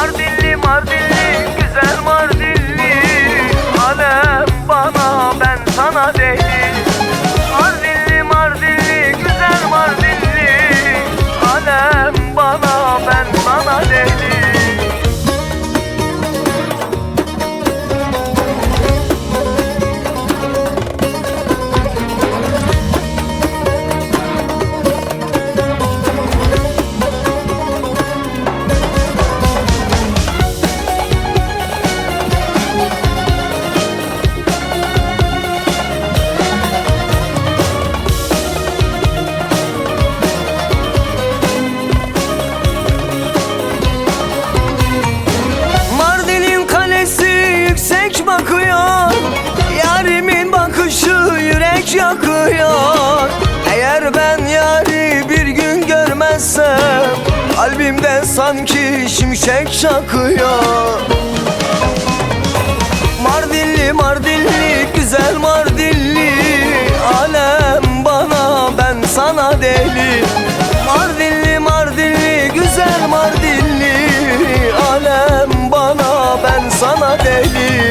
Mardinli Mardinli güzel Mardinli, alem bana ben sana deli. Mardinli Mardinli güzel Mardinli, alem bana ben sana deli. Bakıyor, yarimin bakışı yürek yakıyor. Eğer ben yari bir gün görmezsem, kalbimden sanki şimşek çakıyor. Mardinli Mardinli güzel Mardinli, alem bana ben sana deli. Mardinli Mardinli güzel Mardinli, alem bana ben sana deli.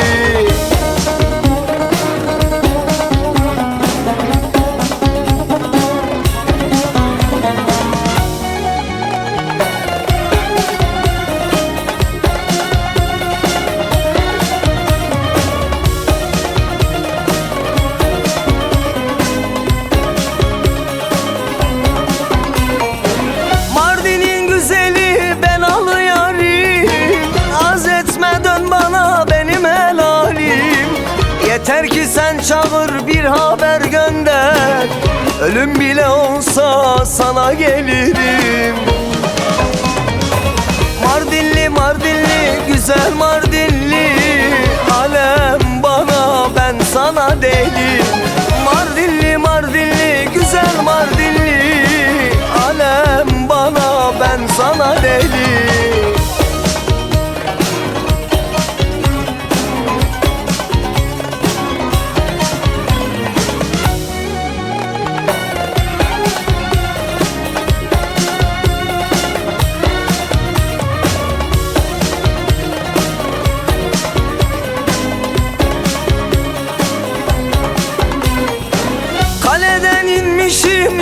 Yeter ki sen çağır, bir haber gönder, ölüm bile olsa sana gelirim. Mardinli Mardinli güzel Mardinli, alem bana ben sana deli. Mardinli Mardinli güzel Mardinli, alem bana ben sana deli.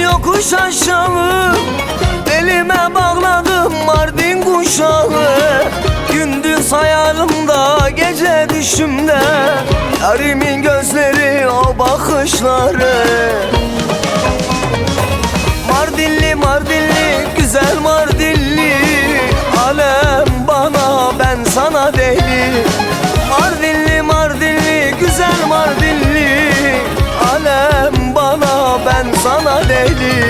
Yokuş aşağı elime bağladım Mardin kuşağı. Gündüz hayalimde, gece düşümde, yarimin gözleri, o bakışları. Mardinli Mardinli güzel Mardinli, alem bana ben sana deli. Mardinli Mardinli güzel Mardinli, alem bana ben sana deli.